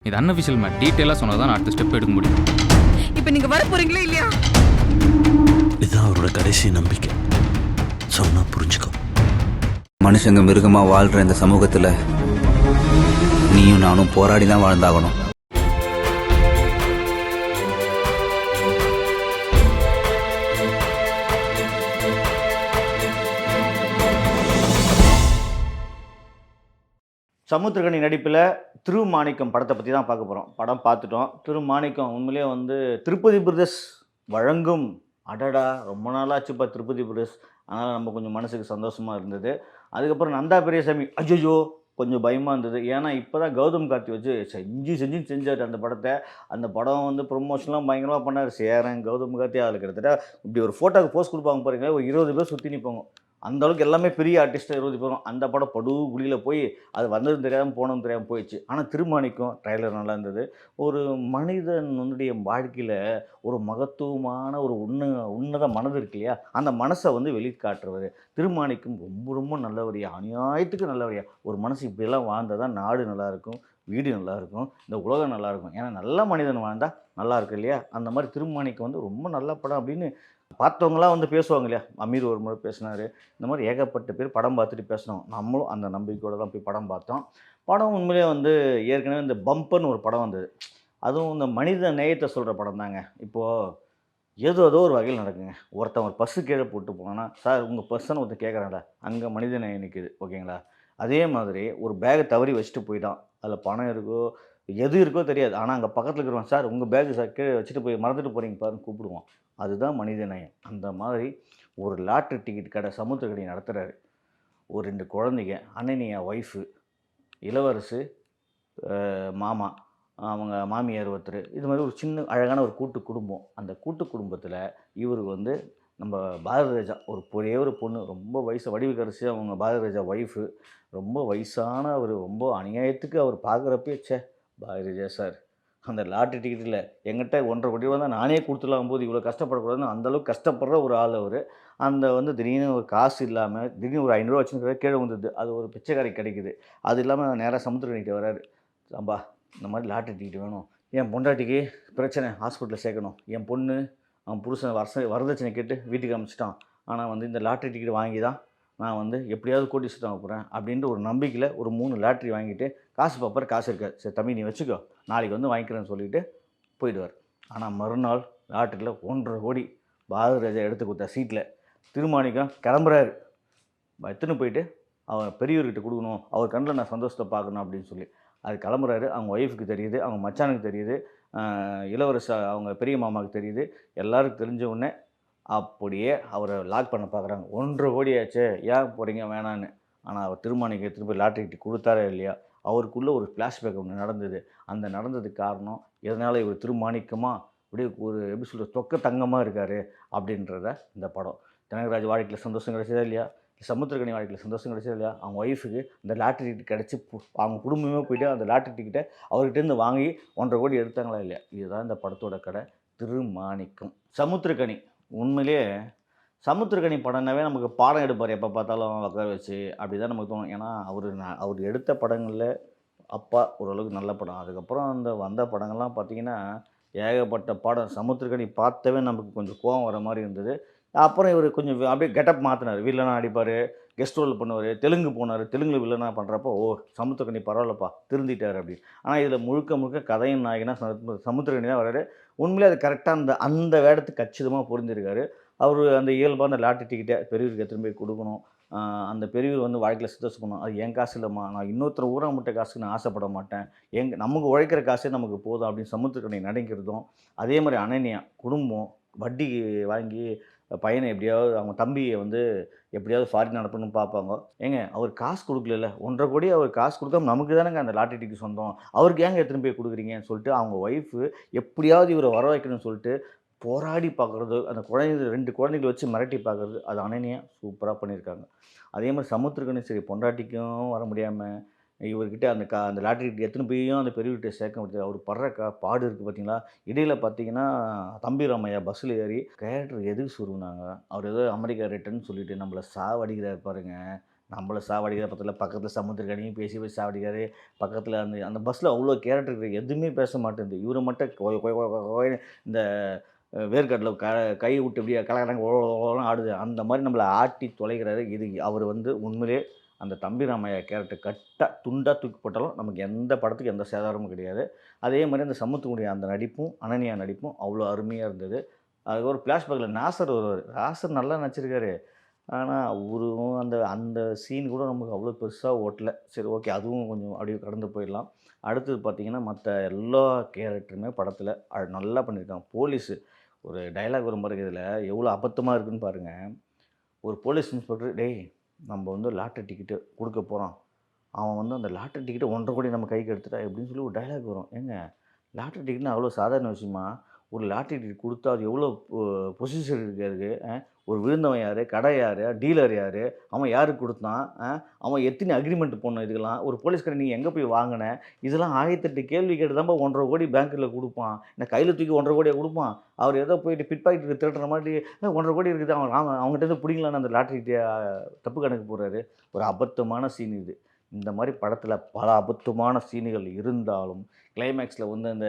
இது unofficial mat. டீட்டெயிலாக சொன்னால் தான் நான் அடுத்த ஸ்டெப் எடுக்க முடியும். இப்போ நீங்க வர போறீங்களா இல்லையா? இதுதான் அவரோட கடைசி நம்பிக்கை. சொன்னா புரிஞ்சுக்கோ. மனுஷங்க மிருகமா வாழ்ற இந்த சமூகத்துல நீயும் நானும் போராடி தான் வாழ்ந்தாகணும். சமுத்திரக்கனி நடிப்பில் திருமாணிக்கம் படத்தை பற்றி தான் பார்க்க போகிறோம். படம் பார்த்துட்டோம். திருமாணிக்கம் உண்மையிலே வந்து திருப்பதி பிரதர்ஸ் வழங்கும். அடடா, ரொம்ப நாளாச்சுப்பா திருப்பதி பிரதர்ஸ். அதனால் நம்ம கொஞ்சம் மனசுக்கு சந்தோஷமாக இருந்தது. அதுக்கப்புறம் நந்தா பெரியசாமி அஜ்ஜோ கொஞ்சம் பயமாக இருந்தது. ஏன்னா இப்போ தான் கௌதம் கார்த்தி வச்சு செஞ்சார் அந்த படத்தை. அந்த படம் வந்து ப்ரொமோஷன்லாம் பயங்கரமாக பண்ணார். சேரன் கௌதம் கார்த்தி அதில் கிட்டத்தட்ட இப்படி ஒரு ஃபோட்டோக்கு போஸ்ட் கொடுப்பாங்க பாருங்க, ஒரு 20 பேர் சுற்றி நிற்பாங்க. அந்த அளவுக்கு எல்லாமே பெரிய ஆர்டிஸ்ட்டாக 20 பேரும். அந்த படம் படு குழியில் போய் அது வந்ததும் தெரியாமல் போனதும் தெரியாமல் போயிடுச்சு. ஆனால் திருமாணிக்கம் ட்ரைலர் நல்லா இருந்தது. ஒரு மனிதனுடைய வாழ்க்கையில் ஒரு மகத்துவமான ஒரு உன்னத மனது இருக்கு இல்லையா, அந்த மனசை வந்து வெளிக்காட்டுறவர் திருமாணிக்கம். ரொம்ப ரொம்ப நல்லவரியா, அநியாயத்துக்கு நல்லவரியா. ஒரு மனசு இப்படியெல்லாம் வாழ்ந்தால் தான் நாடு நல்லாயிருக்கும், வீடு நல்லாயிருக்கும், இந்த உலகம் நல்லாயிருக்கும். ஏன்னா நல்ல மனிதன் வாழ்ந்தால் நல்லாயிருக்கும் இல்லையா. அந்த மாதிரி திருமாணிக்கம் வந்து ரொம்ப நல்ல படம் அப்படின்னு பார்த்தவங்களாம் வந்து பேசுவாங்க இல்லையா. அமீர் ஒரு முறை பேசினார். இந்த மாதிரி ஏகப்பட்ட பேர் படம் பார்த்துட்டு பேசணும். நம்மளும் அந்த நம்பிக்கையோடு தான் போய் படம் பார்த்தோம். படம் உண்மையிலே வந்து ஏற்கனவே இந்த பம்பர்னு ஒரு படம் வந்தது. அதுவும் இந்த மனித நேயத்தை சொல்கிற படம் தாங்க. இப்போது ஏதோ ஒரு வகையில் நடக்குங்க. ஒருத்தன் ஒரு பஸ்ஸு கீழே போட்டு போனான்னா, சார் உங்கள் பஸ்ஸுன்னு ஒருத்தன் கேட்குறான்டா, அங்கே மனித நேயம் நிற்குது. ஓகேங்களா. அதே மாதிரி ஒரு பேகை தவறி வச்சுட்டு போயிட்டான். அதில் பணம் இருக்கோ எது இருக்கோ தெரியாது. ஆனால் அங்கே பக்கத்தில் இருக்கிறவன், சார் உங்கள் பேகு சார் கீழே வச்சுட்டு போய் மறந்துட்டு போகிறீங்க பாருன்னு கூப்பிடுவான். அதுதான் மனித நேயம். அந்த மாதிரி ஒரு லாட்ரி டிக்கெட் கடை சமுத்திரக்கனி நடத்துகிறாரு. ஒரு 2 குழந்தைங்க, அண்ணனியா ஒய்ஃபு, இளவரசு, மாமா, அவங்க மாமியார் ஒருத்தர், இது மாதிரி ஒரு சின்ன அழகான ஒரு கூட்டு குடும்பம். அந்த கூட்டு குடும்பத்தில் இவருக்கு வந்து நம்ம பாரதி ராஜா ஒரே ஒரு பொண்ணு, ரொம்ப வயசு வடிவுக்கரசி, அவங்க பாரதி ராஜா ஒய்ஃபு, ரொம்ப வயசான அவர். ரொம்ப அநியாயத்துக்கு அவர் பார்க்குறப்பே பாரதி ராஜா சார் அந்த லாட்ரி டிக்கெட்டில் எங்கிட்ட 1.5 கோடி ரூபா தான் நானே கொடுத்துலாம் போது இவ்வளோ கஷ்டப்படக்கூடாதுன்னு அந்தளவுக்கு கஷ்டப்படுற ஒரு ஆள் அவர். அந்த வந்து திடீர்னு ஒரு காசு இல்லாமல் திடீர்னு ஒரு 500 வச்சுருக்கிற கீழே வந்துடுது. அது ஒரு பிச்சைக்காரி கிடைக்குது. அது இல்லாமல் நேராக சமுத்திரக்கனிக்கிட்ட வராரு. அம்பா இந்த மாதிரி லாட்ரி டிக்கெட் வேணும், என் பொண்டாட்டிக்கு பிரச்சனை, ஹாஸ்பிட்டலில் சேர்க்கணும், என் பொண்ணு அவன் புருஷன் வரதட்சணை கேட்டு வீட்டுக்கு அமைச்சிட்டான், ஆனால் வந்து இந்த லாட்ரி டிக்கெட் வாங்கி தான் நான் வந்து எப்படியாவது கோடீஸ்வரன் ஆக போகிறேன் அப்படின்ட்டு ஒரு நம்பிக்கையில் ஒரு 3 லாட்ரி வாங்கிட்டு காசு பார்ப்பார். காசு இருக்காது. சரி தம்பி நீ வச்சுக்கோ, நாளைக்கு வந்து வாங்கிக்கிறேன்னு சொல்லிவிட்டு போயிடுவார். ஆனால் மறுநாள் லாட்ரியில் 1.5 கோடி பாரதி ராஜா எடுத்து கொடுத்தா சீட்டில். திருமாணிக்கம் கிளம்புறாரு. எடுத்துன்னு போயிட்டு அவன் பெரியவர்கிட்ட கொடுக்கணும், அவர் கண்ணில் நான் சந்தோஷத்தை பார்க்கணும் அப்படின்னு சொல்லி அது கிளம்புறாரு. அவங்க ஒய்ஃபுக்கு தெரியுது, அவங்க மச்சானுக்கு தெரியுது, இளவரச அவங்க பெரிய மாமாவுக்கு தெரியுது. எல்லாருக்கும் தெரிஞ்ச உடனே அப்படியே அவரை லாக் பண்ண பார்க்குறாங்க. 1.5 கோடி ஆச்சே, ஏன் போகிறீங்க வேணான்னு. ஆனால் அவர் திருமாணிக்கு எடுத்துகிட்டு போய் லாட்ரி டிக்கெட் கொடுத்தாரே இல்லையா, அவருக்குள்ளே ஒரு ஃப்ளாஷ்பேக் ஒன்று நடந்தது. அந்த நடந்ததுக்கு காரணம் எதனால் இவர் திருமாணிக்கமாக அப்படியே ஒரு எப்படி சொல்கிறது தொக்க தங்கமாக இருக்கார் அப்படின்றத இந்த படம். தினகராஜ் வாழ்க்கையில் சந்தோஷம் கிடைச்சதா இல்லையா, சமுத்திரக்கனி வாழ்க்கையில் சந்தோஷம் கிடைச்சதா இல்லையா, அவங்க ஒய்ஃபுக்கு இந்த லாட்ரி டிக்கெட் கிடச்சி அவங்க குடும்பமே போய்ட்டு அந்த லாட்ரி டிக்கெட்டை அவர்கிட்டேருந்து வாங்கி 1.5 கோடி எடுத்தாங்களா இல்லையா. இதுதான் இந்த படத்தோட கதை திருமாணிக்கம். சமுத்திரக்கனி உண்மையிலேயே சமுத்திரக்கனி படம்னாவே நமக்கு பாடம் எடுப்பார். எப்போ பார்த்தாலும் உட்கார வச்சு அப்படி தான் நமக்கு தோணும். ஏன்னா அவர் எடுத்த படங்களில் அப்பா ஓரளவுக்கு நல்ல படம். அதுக்கப்புறம் அந்த வந்த படங்கள்லாம் பார்த்திங்கன்னா ஏகப்பட்ட படம். சமுத்திரக்கனி பார்த்தவே நமக்கு கொஞ்சம் கோவம் வர மாதிரி இருந்தது. அப்புறம் இவர் கொஞ்சம் அப்படியே கெட்டப் மாற்றினார். வில்லனாக அடிப்பார், கெஸ்ட் ரோல் பண்ணுவார், தெலுங்கு போனார், தெலுங்கில் வில்லனாக பண்ணுறப்போ சமுத்திரக்கனி பரவாயில்லப்பா திருந்திட்டார் அப்படின்னு. ஆனால் இதில் முழுக்க கதையின் நாயகனா சமுத்திரக்கனி தான் வர்றாரு. உண்மையிலே அது கரெக்டாக அந்த வேடத்துக்கு கச்சிதமாக பொருந்திருக்காரு. அவர் அந்த இயல்பாக அந்த லாட்ரி டிக்கெட்டை பெரியவருக்கு எடுத்துகிட்டு போய் கொடுக்கணும். அந்த பெரியவர் வந்து வாழ்க்கையில் சந்தோஷப்படணும். அது என் காசு இல்லைம்மா, நான் இன்னொருத்தர் ஊரா முட்டை காசுக்கு நான் ஆசைப்பட மாட்டேன், நமக்கு உழைக்கிற காசே நமக்கு போதும் அப்படின்னு சமுத்திரக்கனி நினைக்கிறதும். அதே மாதிரி அனன்யா குடும்பம் வட்டிக்கு வாங்கி பையனை எப்படியாவது அவங்க தம்பியை வந்து எப்படியாவது ஃபாரின் அனுப்பணும்னு பார்ப்பாங்க. அவர் காசு கொடுக்கல, 1.5 கோடி அவர் காசு கொடுக்காம நமக்கு தானேங்க அந்த லாட்ரி டிக்கெட் சொந்தம், அவருக்கு ஏங்க எடுத்துன்னு போய் கொடுக்குறீங்கன்னு சொல்லிட்டு அவங்க ஒய்ஃபு எப்படியாவது இவரை வர வைக்கணும்னு சொல்லிட்டு போராடி பார்க்குறது, அந்த 2 குழந்தைகளை வச்சு மிரட்டி பார்க்குறது, அது அனன்யா சூப்பராக பண்ணியிருக்காங்க. அதே மாதிரி சமுத்திரக்கனி சரி பொண்டாட்டிக்கும் வர முடியாமல் இவர்கிட்ட அந்த லாட்ரி டிக்கெட் எடுத்துன்னு போயும் அந்த பெரியவர்கிட்ட சேர்க்க முடியாது. அவர் படுற பாடு இருக்குது பார்த்தீங்களா. இடையில் பார்த்தீங்கன்னா தம்பி ராமையா பஸ்ஸில் ஏறி கேரக்டர் எதுக்கு சுருவினாங்க. அவர் ஏதோ அமெரிக்கா ரிட்டர்ன்னு சொல்லிட்டு நம்மளை சாவடிக்கிறார் பாருங்க. நம்மளை சாவடிக்கிற பக்கத்தில் சமுத்திரக்கனியும் பேசி பேசி சாவடிக்காரு. பக்கத்தில் அந்த அந்த பஸ்ஸில் அவ்வளோ கேரக்டர் இருக்குது, எதுவுமே பேச மாட்டேங்குது. இவரை மட்டும் கொய் இந்த வேர்க்கடல கை விட்டு இப்படியே கலகலங்க ஓலாம் ஆடுது. அந்த மாதிரி நம்மளை ஆட்டி தொலைகிறாரு. இது அவர் வந்து உண்மையிலே அந்த தம்பி ராமையா கேரக்டர் துண்டாக தூக்கி போட்டாலும் நமக்கு எந்த படத்துக்கு எந்த சேதாரமும் கிடையாது. அதே மாதிரி அந்த சமுத்துக்குடிய அந்த நடிப்பும் அனன்யா நடிப்பும் அவ்வளோ அருமையாக இருந்தது. அதுக்கு ஒரு ஃப்ளாஷ்பேக்கில் நாசர் வருவார். நாசர் நல்லா நடிச்சிருக்காரு. ஆனால் அவரும் அந்த அந்த சீன் கூட நமக்கு அவ்வளோ பெருசாக ஓட்டல. சரி, ஓகே, அதுவும் கொஞ்சம் அப்படியே கடந்து போயிடலாம். அடுத்தது பார்த்திங்கன்னா மற்ற எல்லா கேரக்டருமே படத்தில் நல்லா பண்ணியிருக்காங்க. போலீஸு ஒரு டைலாக் வரும் பாருங்க, இதில் எவ்வளோ அபத்தமாக இருக்குதுன்னு பாருங்கள். ஒரு போலீஸ் இன்ஸ்பெக்டர், டேய் நம்ம வந்து லாட்டரி டிக்கெட்டு கொடுக்க போகிறோம், அவன் வந்து அந்த லாட்டரி டிக்கெட்டை 1.5 கோடி நம்ம கைக்கு எடுத்துட்டா எப்படின்னு சொல்லி ஒரு டைலாக் வரும். ஏங்க, லாட்டரி டிக்கெட்னா அவ்வளோ சாதாரண விஷயமா? ஒரு லாட்டரி டிக்கெட் கொடுத்தா அது எவ்வளோ பொசிஷன் இருக்குது. ஒரு விழுந்தவன் யார், கடை யார், டீலர் யார், அவன் யாருக்கு கொடுத்தான், அவன் எத்தனை அக்ரிமெண்ட் போடணும், இதுக்கெல்லாம் ஒரு போலீஸ்காரன் நீங்கள் எங்கே போய் வாங்கின, இதெல்லாம் 1008 கேள்வி கேட்டு தான்ப்பா 1.5 கோடி பேங்க்கில் கொடுப்பான். இந்த கையில் தூக்கி 1.5 கோடியை கொடுப்பான். அவர் ஏதோ போயிட்டு பிட் பாக்கெட்டு திருடுற மாதிரி 1.5 கோடி இருக்குது, அவங்ககிட்ட பிடிங்களான்னு அந்த லாட்டரி தப்பு கணக்கு போடுறாரு. ஒரு அபத்தமான சீன் இது. இந்த மாதிரி படத்தில் பல அபத்தமான சீன்கள் இருந்தாலும் கிளைமேக்ஸில் வந்து அந்த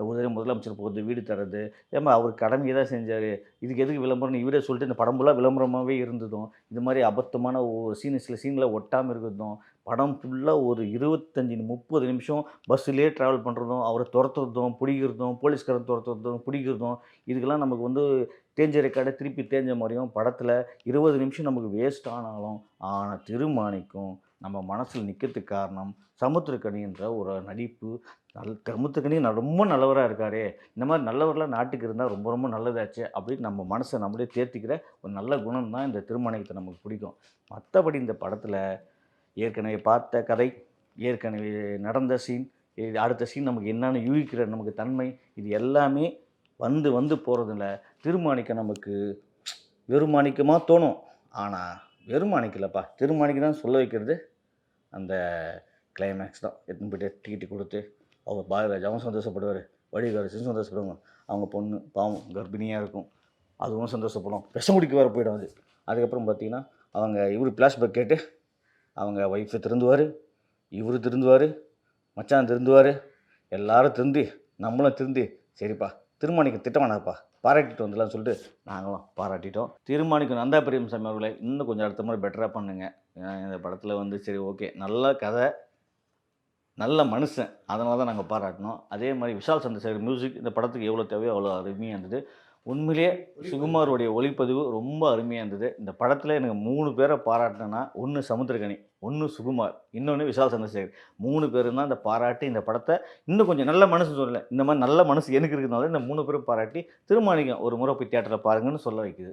முதலமைச்சர் போகிறது, வீடு தர்றது, ஏமா அவர் கடமையை தான் செஞ்சார், இதுக்கு எதுக்கு விளம்பரம்னு இவரே சொல்லிட்டு இந்த படம் ஃபுல்லாக விளம்பரமாகவே இருந்ததும், இந்த மாதிரி அபத்தமான ஒரு சில சீனில் ஒட்டாமல் இருக்கிறதும், படம் ஃபுல்லாக ஒரு 25-30 நிமிஷம் பஸ்ஸுலேயே ட்ராவல் பண்ணுறதும், அவரை துரத்துறதும் பிடிக்கிறதும், போலீஸ்காரன் துரத்துறதும் பிடிக்கிறதும், இதுக்கெல்லாம் நமக்கு வந்து தேஞ்ச ரெக்கார்டை திருப்பி தேஞ்ச மாதிரியும் படத்தில் 20 நிமிஷம் நமக்கு வேஸ்ட் ஆனாலும், ஆனால் திருமாணிக்கும் நம்ம மனசில் நிற்கிறதுக்கு காரணம் சமுத்திரக்கனின்ற ஒரு நடிப்பு. சமுத்திரக்கனி ரொம்ப நல்லவராக இருக்காரே, இந்த மாதிரி நல்லவரெலாம் நாட்டுக்கு இருந்தால் ரொம்ப ரொம்ப நல்லதாச்சு அப்படின்னு நம்ம மனசை நம்மளே தேர்த்திக்கிற ஒரு நல்ல குணம் தான் இந்த திருமாணிக்கத்தை நமக்கு பிடிக்கும். மற்றபடி இந்த படத்தில் ஏற்கனவே பார்த்த கதை, ஏற்கனவே நடந்த சீன், அடுத்த சீன் நமக்கு என்னென்னு யூகிக்கிற நமக்கு தன்மை, இது எல்லாமே வந்து போகிறதில்ல. திருமாணிக்கம் நமக்கு வெறுமாணிக்கமாக தோணும். ஆனால் வெறுமாணிக்கலப்பா, திருமாணிக்கு தான் சொல்ல வைக்கிறது அந்த கிளைமேக்ஸ் தான். எத்தனை போய்ட்டு டிக்கெட்டு கொடுத்து அவர் பாரதிராஜாவும் சந்தோஷப்படுவார், வழிகாரசும் சந்தோஷப்படுவாங்க. அவங்க பொண்ணு பாவம் கர்ப்பிணியாக இருக்கும், அதுவும் சந்தோஷப்படும். விஷம் குடிக்க வர போயிடும் அது. அதுக்கப்புறம் பார்த்திங்கன்னா அவங்க இவர் ஃப்ளாஷ்பேக் கேட்டு அவங்க ஒய்ஃபை திருந்துவார், இவர் திருந்துவார், மச்சான் திருந்துவார், எல்லாரும் திருந்தி நம்மளும் திருந்தி சரிப்பா திருமாணிக்கம் திட்டமானாப்பா பாராட்டிட்டு வந்துடலாம்னு சொல்லிட்டு நாங்களும் பாராட்டிட்டோம். திருமாணிக்கம் நந்தா பெரியசாமி அவர்களை இன்னும் கொஞ்சம் அடுத்த மாதிரி பெட்டராக பண்ணுங்க. இந்த படத்தில் வந்து சரி, ஓகே, நல்ல கதை, நல்ல மனுஷன், அதனால தான் நாங்கள் பாராட்டினோம். அதே மாதிரி விஷால் சந்திரசேகர் மியூசிக் இந்த படத்துக்கு எவ்வளோ தேவையோ அவ்வளோ அருமையாக இருந்தது. உண்மையிலே சுகுமாருடைய ஒளிப்பதிவு ரொம்ப அருமையாக இருந்தது. இந்த படத்தில் எனக்கு 3 பேரை பாராட்டினேன்னா, ஒன்று சமுத்திரக்கனி, ஒன்று சுகுமார், இன்னொன்று விஷால் சந்திரசேகர். 3 பேரும் தான் இந்த பாராட்டி இந்த படத்தை இன்னும் கொஞ்சம் நல்ல மனசு சொல்லலை, இந்த மாதிரி நல்ல மனசு எனக்கு இருக்கிறதுனால இந்த 3 பேரும் பாராட்டி திருமாணிக்கம் ஒரு முறை போய் தியேட்டரில் பாருங்கன்னு சொல்ல வைக்குது.